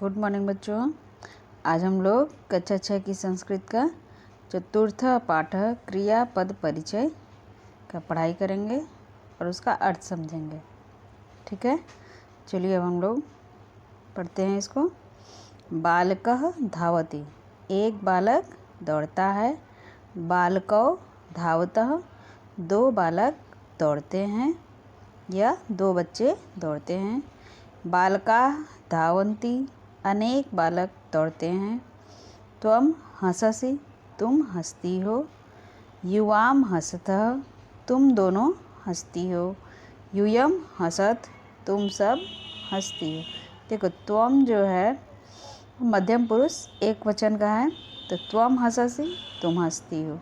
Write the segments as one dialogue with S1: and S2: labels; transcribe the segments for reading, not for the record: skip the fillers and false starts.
S1: Good morning बच्चों। आज हम लोग कक्षा 6 की संस्कृत का चतुर्थ पाठ क्रियापद परिचय का पढ़ाई करेंगे और उसका अर्थ समझेंगे। ठीक है, चलिए अब हम लोग पढ़ते हैं इसको। बालकः धावति, एक बालक दौड़ता है। बालकौ धावतः, दो बालक दौड़ते हैं या दो बच्चे दौड़ते हैं। बालकाः धावन्ति, अनेक बालक दौड़ते हैं। त्वं हससि, तुम हंसती हो। युवां हसतः, तुम दोनों हंसती हो। यूयं हसत, तुम सब हंसती हो। देखो त्वं जो है मध्यम पुरुष एक वचन का है, तो त्वं हससि, तुम हंसती हो,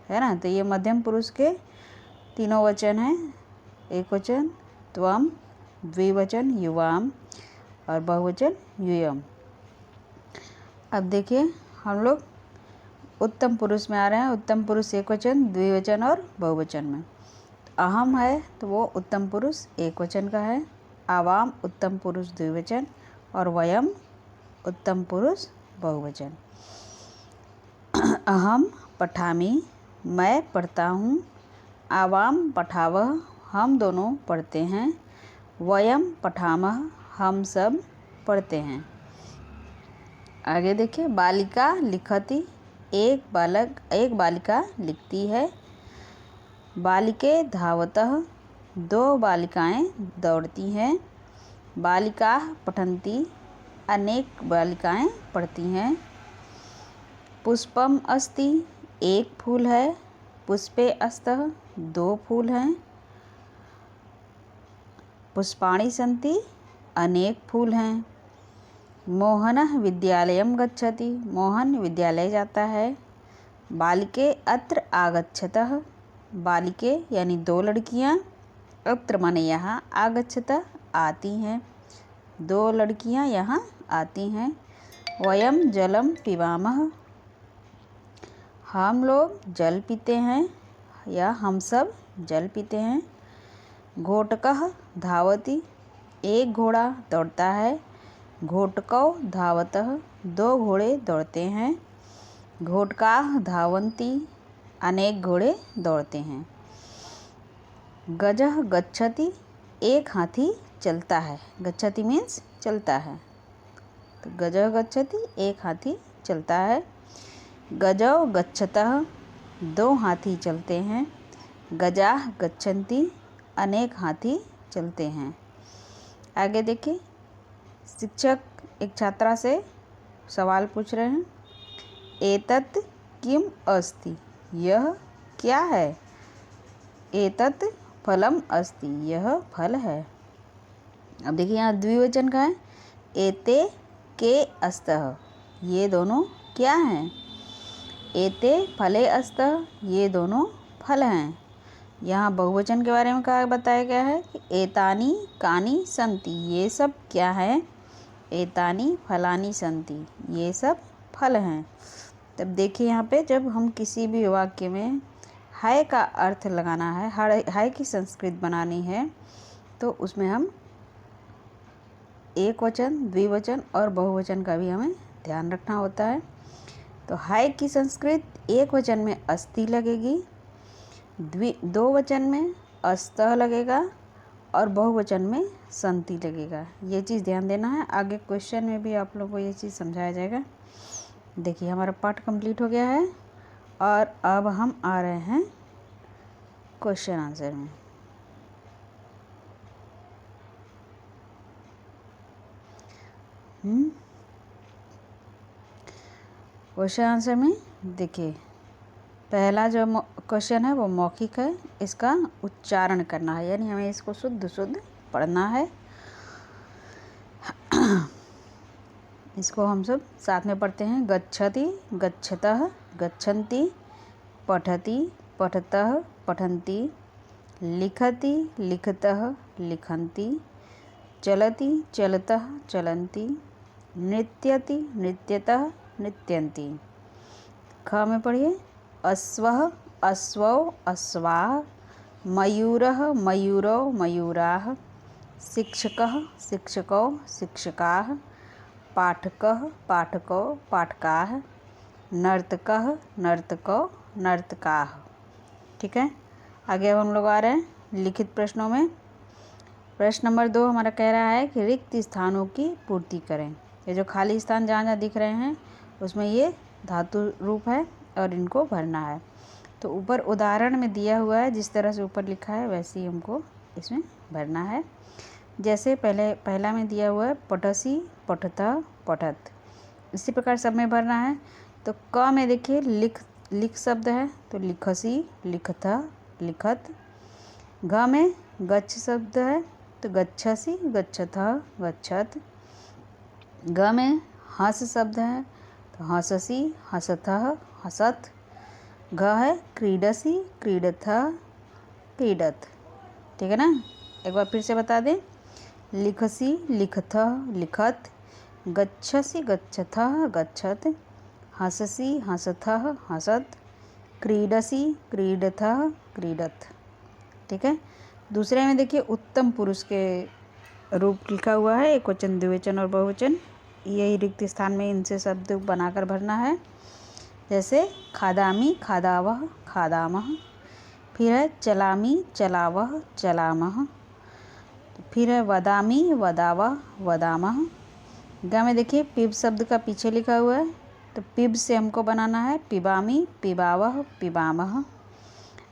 S1: है ना। तो ये मध्यम पुरुष के तीनों वचन हैं, एक वचन त्वं, द्विवचन युवाम और बहुवचन यूयम। अब देखिए हम लोग उत्तम पुरुष में आ रहे हैं। उत्तम पुरुष एक वचन, द्विवचन और बहुवचन में। अहम है तो वो उत्तम पुरुष एक वचन का है। आवाम उत्तम पुरुष द्विवचन और वयम उत्तम पुरुष बहुवचन। अहम पठामि, मैं पढ़ता हूँ। आवाम पठावः, हम दोनों पढ़ते हैं। वयम पठामः, हम सब पढ़ते हैं। आगे देखिए, बालिका लिखति, एक बालिका लिखती है। बालिके धावतः, दो बालिकाएं दौड़ती हैं। बालिकाः पठन्ति, अनेक बालिकाएं पढ़ती हैं। पुष्पम अस्ति, एक फूल है। पुष्पे अस्तः, दो फूल हैं। पुष्पाणि सन्ति, अनेक फूल हैं। मोहनः विद्यालयं गच्छति, मोहन विद्यालय जाता है। बालिके अत्र आगच्छतः, बालिके यानी दो लड़कियां, अत्र माने यहाँ, आगच्छतः आती हैं, दो लड़कियां यहाँ आती हैं। वयम जलम पिबामः, हम लोग जल पीते हैं या हम सब जल पीते हैं। घोटकः धावति, एक घोड़ा दौड़ता है। घोटकौ धावतः, दो घोड़े दौड़ते हैं। घोटकाः धावन्ति, अनेक घोड़े दौड़ते हैं। गजः गच्छति, एक हाथी चलता है। गच्छति मीन्स चलता है, तो गजः गच्छति, एक हाथी चलता है। गजौ गच्छतः, दो हाथी चलते हैं। गजाः गच्छन्ति, अनेक हाथी चलते हैं। आगे देखिए, शिक्षक एक छात्रा से सवाल पूछ रहे हैं। एतत् किम अस्ति, यह क्या है। एतत् फलम अस्ति, यह फल है। अब देखिए यहाँ द्विवचन का है। एते के अस्तः, ये दोनों क्या हैं। एते फले अस्तः, ये दोनों फल हैं। यहाँ बहुवचन के बारे में कहा बताया गया है कि एतानि कानि सन्ति, ये सब क्या है। एतानि फलानि सन्ति, ये सब फल हैं। तब देखिए यहाँ पे जब हम किसी भी वाक्य में है का अर्थ लगाना है, है की संस्कृत बनानी है, तो उसमें हम एक वचन, द्विवचन और बहुवचन का भी हमें ध्यान रखना होता है। तो है की संस्कृत एक वचन में अस्ति लगेगी, दो वचन में अस्तः लगेगा और बहुवचन में संति लगेगा। ये चीज़ ध्यान देना है। आगे क्वेश्चन में भी आप लोगों को ये चीज़ समझाया जाएगा। देखिए हमारा पाठ कंप्लीट हो गया है और अब हम आ रहे हैं क्वेश्चन आंसर में। क्वेश्चन आंसर में देखिए, पहला जो क्वेश्चन है वो मौखिक है, इसका उच्चारण करना है, यानी हमें इसको शुद्ध शुद्ध पढ़ना है। इसको हम सब साथ में पढ़ते हैं। गच्छति गच्छतः गच्छन्ति, पठति पठतः पठन्ति, लिखति लिखतः लिखन्ति, चलति चलतः चलन्ति, नृत्यति नृत्यतः नृत्यन्ति। ख में पढ़िए। अश्वः अश्वौ अश्वाः, मयूरः मयूरौ मयूराः, शिक्षकः शिक्षकौ शिक्षकाः, पाठकः पाठको पाठकाः, नर्तकः नर्तको नर्तकाः। ठीक है, आगे अब हम लोग आ रहे हैं लिखित प्रश्नों में। प्रश्न नंबर 2 हमारा कह रहा है कि रिक्त स्थानों की पूर्ति करें। ये जो खाली स्थान जहाँ जहाँ दिख रहे हैं उसमें ये धातु रूप है और इनको भरना है। तो ऊपर उदाहरण में दिया हुआ है, जिस तरह से ऊपर लिखा है वैसे ही हमको इसमें भरना है। जैसे पहला में दिया हुआ है पठसी पठतः पठत, इसी प्रकार सब में भरना है। तो क में देखिए लिख शब्द है, तो लिखसी लिखतः लिखत। घ में गच्छ शब्द है, तो गच्छसी गच्छतः गच्छत। ग में हंस शब्द है, तो हंससी हंसतः हंसत। घ है क्रीडसी क्रीडतः क्रीडत। ठीक है ना, एक बार फिर से बता दें। लिखसी लिखतः लिखत, गच्छसी गच्छतः गच्छत, हंससी हंसतः हंसत, क्रीडसी क्रीडतः क्रीडत। ठीक है, दूसरे में देखिए उत्तम पुरुष के रूप लिखा हुआ है, एक वचन द्विवचन और बहुवचन। यही रिक्त स्थान में इनसे शब्द बनाकर भरना है। जैसे खादामी खादावह खादामह, फिर है चलामी चलावह चलामह, फिर है वदामी वदावह वदामह। ग में देखिए पिब शब्द का पीछे लिखा हुआ है, तो पिब से हमको बनाना है पिबामी पिबावह पिबामह।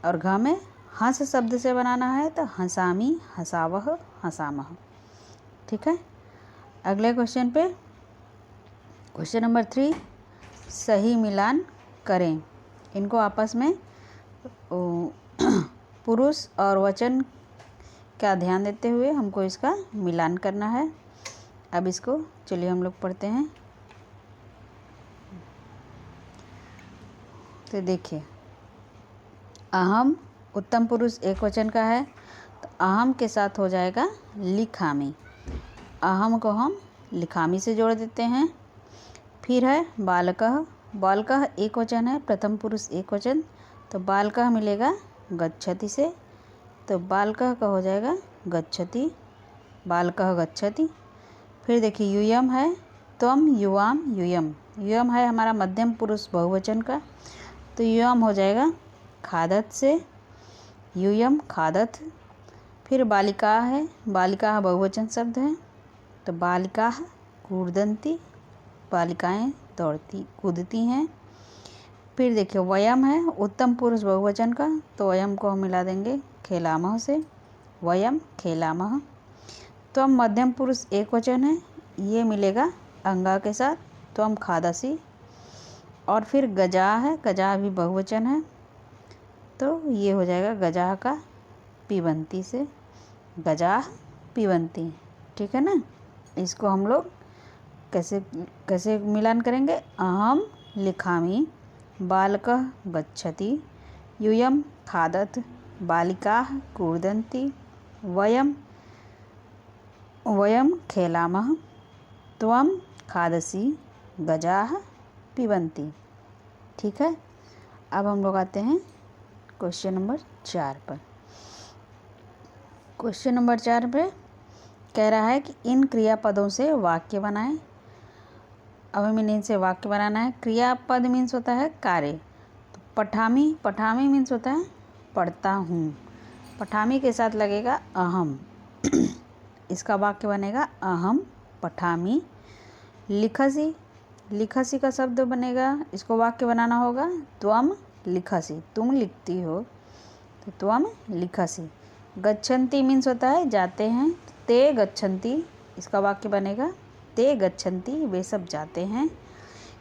S1: और घ में हंस शब्द से बनाना है, तो हंसामी हंसावह हंसामह। ठीक है, अगले क्वेश्चन पे, क्वेश्चन नंबर 3, सही मिलान करें। इनको आपस में पुरुष और वचन का ध्यान देते हुए हमको इसका मिलान करना है। अब इसको चलिए हम लोग पढ़ते हैं। तो देखिए, अहम उत्तम पुरुष एक वचन का है, तो अहम के साथ हो जाएगा लिखामी। अहम को हम लिखामी से जोड़ देते हैं। फिर है बालकः, बालकः एक वचन है, प्रथम पुरुष एक वचन, तो बालकः मिलेगा गच्छति से, तो बालकः का हो जाएगा गच्छति, बालकः गच्छति। फिर देखिए यूयम है, त्वम युवाम यूयम, यूयम है हमारा मध्यम पुरुष बहुवचन का, तो यूयम हो जाएगा खादत से, यूयम खादत। फिर बालिका है, बालिका बहुवचन शब्द है, तो बालिका कूर्दन्ति, बालिकाएं दौड़ती कूदती हैं। फिर देखिए वयम है उत्तम पुरुष बहुवचन का, तो वयम को हम मिला देंगे खेलामह से, वयम खेलामह। त्वम मध्यम पुरुष एक वचन है, ये मिलेगा अंगा के साथ, त्वम खादसी। और फिर गजा है, गजा भी बहुवचन है, तो ये हो जाएगा गजा का पिबंती से, गजा पिबंती। ठीक है ना, इसको हम लोग कैसे कैसे मिलान करेंगे। अहम लिखामी, बालकः गच्छति, यूयम खादत, बालिकाः कूर्दन्ति, वयम खेलामः, त्वम खादसि, गजाः पिबन्ति। ठीक है, अब हम लोग आते हैं क्वेश्चन नंबर 4 पर। क्वेश्चन नंबर 4 पे कह रहा है कि इन क्रियापदों से वाक्य बनाएं। अब हमें इनसे वाक्य बनाना है। क्रियापद मीन्स होता है कार्य, तो पठामी, पठामी मीन्स होता है पढ़ता हूँ, पठामी के साथ लगेगा अहम, इसका वाक्य बनेगा अहम पठामी। लिखसी, लिखसी का शब्द बनेगा, इसको वाक्य बनाना होगा त्वम लिखसी, तुम लिखती हो, तो त्वम लिखसी। गच्छन्ति मीन्स होता है जाते हैं, ते गच्छन्ति, इसका वाक्य बनेगा ते गच्छन्ति, वे सब जाते हैं।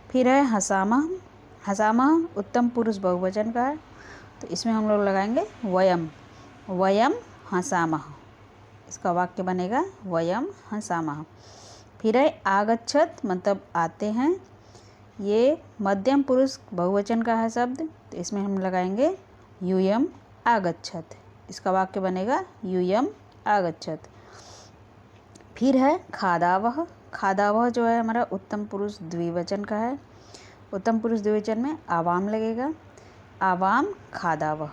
S1: फिर है हसामह, हसामह उत्तम पुरुष बहुवचन का है, तो इसमें हम लोग लगाएंगे वयम, वयम हसामह, इसका वाक्य बनेगा वयम हसामह। फिर है आगच्छत, मतलब आते हैं, ये मध्यम पुरुष बहुवचन का है शब्द, तो इसमें हम लगाएंगे यूयम आगच्छत, इसका वाक्य बनेगा यूयम आगच्छत। फिर है खादावह, खादावह जो है हमारा उत्तम पुरुष द्विवचन का है, उत्तम पुरुष द्विवचन में आवाम लगेगा, आवाम खादावह।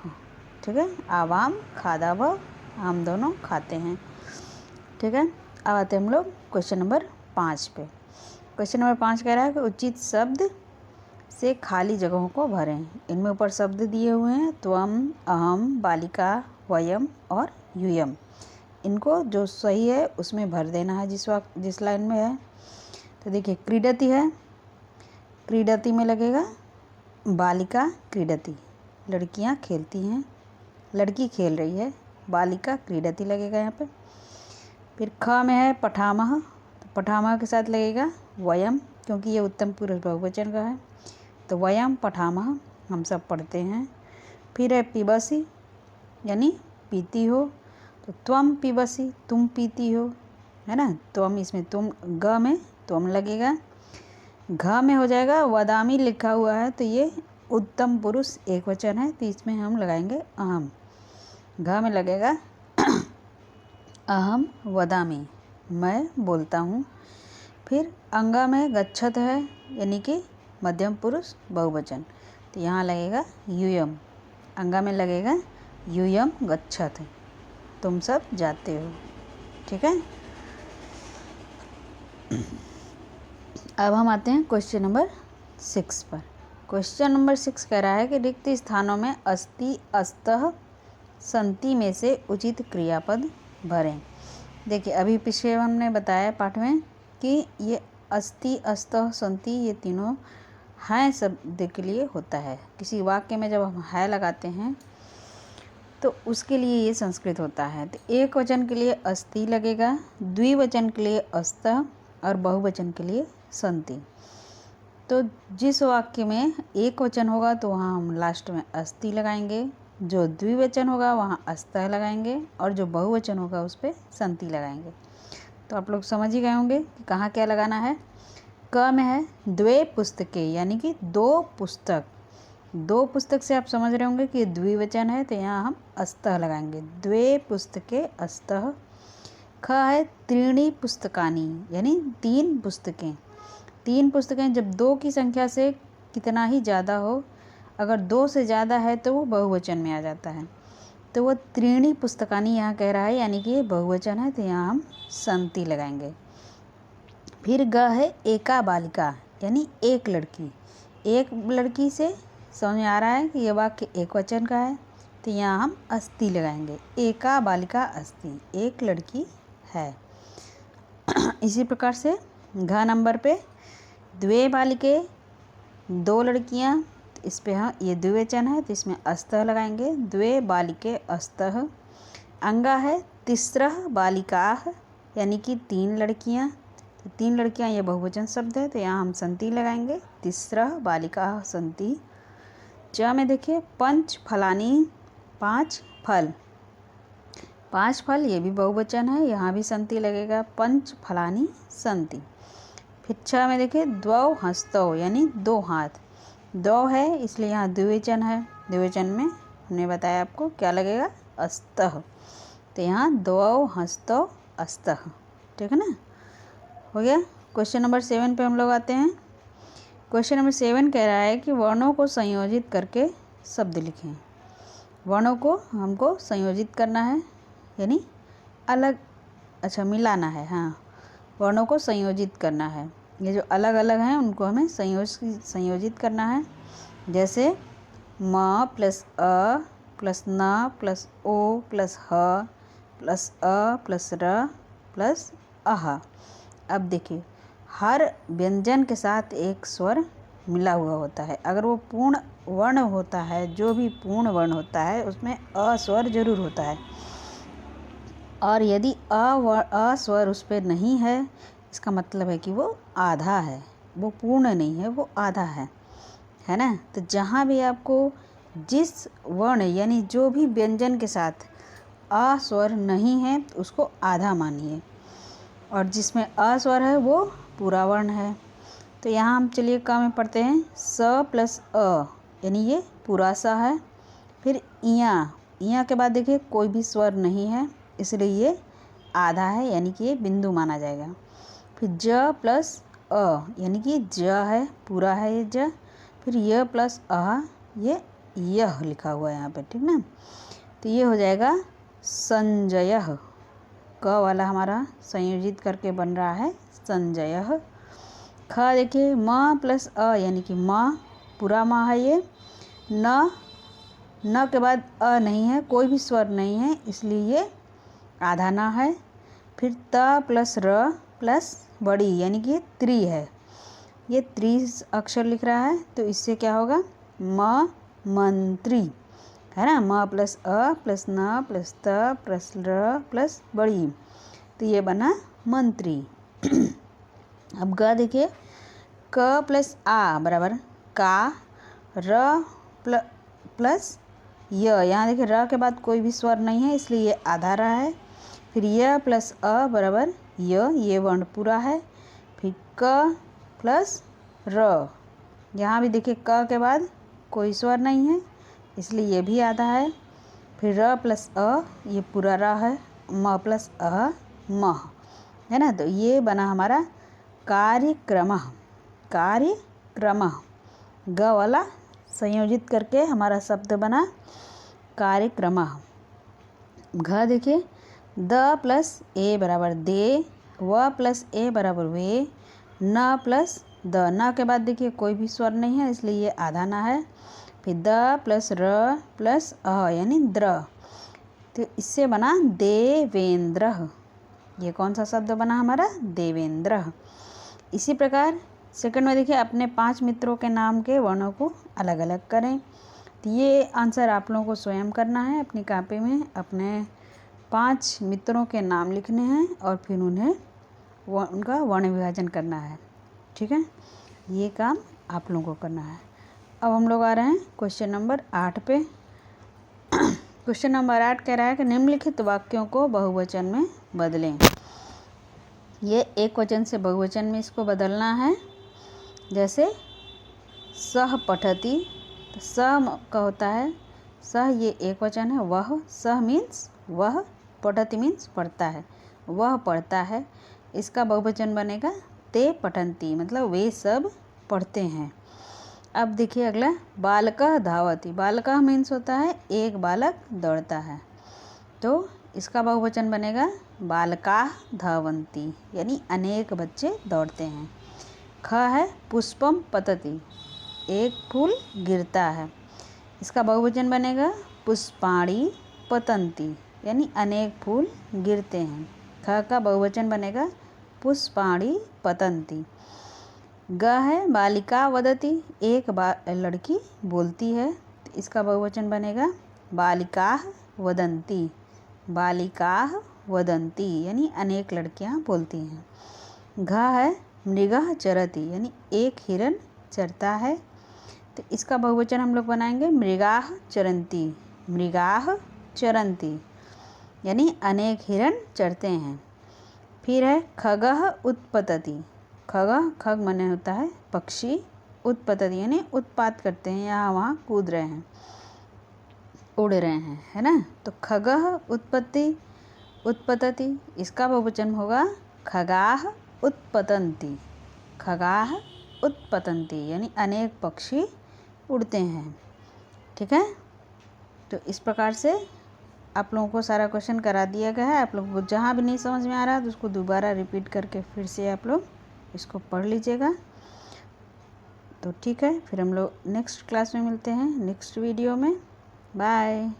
S1: ठीक है, आवाम खादावह, हम दोनों खाते हैं। ठीक है, अब आते हैं हम लोग क्वेश्चन नंबर 5 पे। क्वेश्चन नंबर 5 कह रहा है कि उचित शब्द से खाली जगहों को भरें। इनमें ऊपर शब्द दिए हुए हैं त्वम, अहम, बालिका, वयम और यूयम। इनको जो सही है उसमें भर देना है जिस लाइन में है। तो देखिए क्रीडति है, क्रीडति में लगेगा बालिका क्रीडति, लड़कियां खेलती हैं, लड़की खेल रही है, बालिका क्रीडति लगेगा यहाँ पे। फिर ख में है पठामह, तो पठामह के साथ लगेगा वयम, क्योंकि ये उत्तम पुरुष बहुवचन का है, तो वयम पठामह, हम सब पढ़ते हैं। फिर है पिबसी यानी पीती हो, तो त्वम पिबसी, तुम पीती हो, है ना। त्वम इसमें तुम, ग में त्वम लगेगा। घ में हो जाएगा वदामी लिखा हुआ है, तो ये उत्तम पुरुष एक वचन है, तो इसमें हम लगाएंगे अहम। घ में लगेगा अहम वदामी, मैं बोलता हूँ। फिर अंगा में गच्छत है यानी कि मध्यम पुरुष बहुवचन, तो यहाँ लगेगा यूयम। अंगा में लगेगा यूयम गच्छत, तुम सब जाते हो। ठीक है। अब हम आते हैं क्वेश्चन नंबर 6 पर। क्वेश्चन नंबर 6 कह रहा है कि रिक्त स्थानों में अस्ति, अस्तः, संति में से उचित क्रियापद भरें। देखिए अभी पिछले हमने बताया पाठ में कि ये अस्ति, अस्तः, संति ये तीनों हैं शब्द के लिए होता है। किसी वाक्य में जब हम है लगाते हैं तो उसके लिए ये संस्कृत होता है। तो एक वचन के लिए अस्ति लगेगा, द्विवचन के लिए अस्तः और बहुवचन के लिए संति। तो जिस वाक्य में एक वचन होगा तो वहाँ हम लास्ट में अस्ति लगाएंगे, जो द्विवचन होगा वहाँ अस्तः लगाएंगे, और जो बहुवचन होगा उस पर संति लगाएंगे। तो आप लोग समझ ही गए होंगे कि कहाँ क्या लगाना है। क में है द्वे पुस्तकें यानी कि दो पुस्तक, दो पुस्तक से आप समझ रहे होंगे कि द्विवचन है, तो यहाँ हम अस्तः लगाएंगे, द्वे पुस्तकें अस्तः। ख है त्रीणि पुस्तकानि यानी तीन पुस्तकें, तीन पुस्तकें जब दो की संख्या से कितना ही ज़्यादा हो, अगर दो से ज़्यादा है तो वो बहुवचन में आ जाता है, तो वो त्रीणि पुस्तकानि यहाँ कह रहा है यानी कि ये बहुवचन है, तो यहाँ हम संति लगाएंगे। फिर ग है एका बालिका यानी एक लड़की, एक लड़की से समझ में आ रहा है कि ये वाक्य एक वचन का है, तो यहाँ हम अस्ति लगाएंगे, एका बालिका अस्ति, एक लड़की है। इसी प्रकार से घ नंबर पे द्वे बालिके, दो लड़कियाँ, इस पे हाँ ये द्विवचन है तो इसमें अस्तः लगाएंगे, द्वे बालिके अस्तः। अंगा है तिस्रः बालिकाः यानी कि तीन लड़कियाँ, तो तीन लड़कियाँ ये बहुवचन शब्द है, तो यहाँ हम संति लगाएंगे, तिस्रः बालिकाः संति। च में देखिए पंच फलानि, पांच फल, पांच फल ये भी बहुवचन है, यहाँ भी संति लगेगा, पंच फलानि संति। फिर छ में देखिए द्वौ हस्तौ यानी दो हाथ, दो है इसलिए यहाँ द्विवचन है, द्विवचन में हमने बताया आपको क्या लगेगा अस्तः, तो यहाँ द्वौ हस्तौ अस्तः। ठीक है ना, हो गया। क्वेश्चन नंबर 7 पे हम लोग आते हैं। क्वेश्चन नंबर 7 कह रहा है कि वर्णों को संयोजित करके शब्द लिखें। वर्णों को हमको संयोजित करना है यानी अलग, अच्छा मिलाना है, हाँ वर्णों को संयोजित करना है। ये जो अलग अलग हैं उनको हमें संयोजित करना है। जैसे म प्लस अ प्लस न प्लस ओ प्लस ह प्लस अ प्लस र प्लस अह। अब देखिए हर व्यंजन के साथ एक स्वर मिला हुआ होता है, अगर वो पूर्ण वर्ण होता है, जो भी पूर्ण वर्ण होता है उसमें अ स्वर जरूर होता है, और यदि अ स्वर उस पर नहीं है इसका मतलब है कि वो आधा है, वो पूर्ण नहीं है, वो आधा है ना। तो जहाँ भी आपको जिस वर्ण यानी जो भी व्यंजन के साथ अ स्वर नहीं है उसको आधा मानिए, और जिसमें अ स्वर है वो पूरा वर्ण है। तो यहाँ हम चलिए क में पढ़ते हैं स प्लस अ यानी ये पूरा सा है। फिर इया के बाद देखिए कोई भी स्वर नहीं है इसलिए ये आधा है यानी कि ये बिंदु माना जाएगा। फिर ज प्लस अ यानी कि ज है, पूरा है ये ज। फिर य प्लस अह ये यह लिखा हुआ है यहाँ पे, ठीक ना। तो ये हो जाएगा संजयः, क वाला हमारा संयोजित करके बन रहा है संजयः। ख देखिए म प्लस अ यानी कि म पूरा म है ये। न के बाद अ नहीं है, कोई भी स्वर नहीं है, इसलिए ये आधा न है। फिर त प्लस र प्लस बड़ी यानी कि ये त्रि है, ये त्रि अक्षर लिख रहा है, तो इससे क्या होगा म मंत्री है ना। म प्लस अ प्लस न प्लस त प्लस र प्लस बड़ी, तो ये बना मंत्री। अब ग देखिए क प्लस आ बराबर का, र प्लस य, यहाँ देखिए र के बाद कोई भी स्वर नहीं है, इसलिए ये आधा र है। फिर य प्लस अ बराबर य, ये वर्ण पूरा है। फिर क प्लस र, यहाँ भी देखिए क के बाद कोई स्वर नहीं है, इसलिए ये भी आधा है। फिर र प्लस अ, ये पूरा र है। म प्लस अ म है ना, तो ये बना हमारा कार्यक्रम। कार्यक्रम ग वाला संयोजित करके हमारा शब्द बना कार्यक्रम। घ देखिए द प्लस ए बराबर दे, व प्लस ए बराबर वे, न प्लस द, न के बाद देखिए कोई भी स्वर नहीं है, इसलिए ये आधा न है। फिर द प्लस र प्लस अ यानी द्र, तो इससे बना देवेंद्र। ये कौन सा शब्द बना हमारा देवेंद्र। इसी प्रकार सेकंड में देखिए अपने 5 मित्रों के नाम के वर्णों को अलग अलग करें। तो ये आंसर आप लोगों को स्वयं करना है, अपनी कॉपी में अपने 5 मित्रों के नाम लिखने हैं और फिर उन्हें उनका वर्ण विभाजन करना है। ठीक है, ये काम आप लोगों को करना है। अब हम लोग आ रहे हैं क्वेश्चन नंबर 8 पे। क्वेश्चन नंबर 8 कह रहा है कि निम्नलिखित वाक्यों को बहुवचन में बदलें। ये एक वचन से बहुवचन में इसको बदलना है। जैसे सह पठति, तो सह का होता है सह, ये एक वचन है। वह, सह मीन्स वह, पठति मीन्स पढ़ता है, वह पढ़ता है। इसका बहुवचन बनेगा ते पठन्ति, मतलब वे सब पढ़ते हैं। अब देखिए अगला बालकः धावति, बालकः मीन्स होता है एक बालक दौड़ता है, तो इसका बहुवचन बनेगा बालकाः धावन्ति, यानी अनेक बच्चे दौड़ते हैं। ख है पुष्पम पतति, एक फूल गिरता है, इसका बहुवचन बनेगा पुष्पाणि पतन्ति, यानी अनेक फूल गिरते हैं। ख का बहुवचन बनेगा पुष्पाणि पतन्ति। ग है बालिका वदति, एक लड़की बोलती है, तो इसका बहुवचन बनेगा बालिकाः वदन्ति, बालिकाः वदन्ति, यानी अनेक लड़कियां बोलती हैं। घ है मृगः चरति, यानी एक हिरन चरता है, तो इसका बहुवचन हम लोग बनाएंगे मृगाः चरन्ति, मृगाः चरन्ति, यानी अनेक हिरन चरते हैं। फिर है खगः उत्पतति, खग माने होता है पक्षी, उत्पतति यानी उत्पात करते हैं, यहाँ वहाँ कूद रहे हैं, उड़ रहे हैं, है ना। तो खगः उत्पतति, इसका बहुवचन होगा खगाः उत्पतन्ति, खगाः उत्पतन्ति, यानी अनेक पक्षी उड़ते हैं। ठीक है, तो इस प्रकार से आप लोगों को सारा क्वेश्चन करा दिया गया है। आप लोगों को जहाँ भी नहीं समझ में आ रहा है तो उसको दोबारा रिपीट करके फिर से आप लोग इसको पढ़ लीजिएगा। तो ठीक है, फिर हम लोग नेक्स्ट क्लास में मिलते हैं, नेक्स्ट वीडियो में। बाय।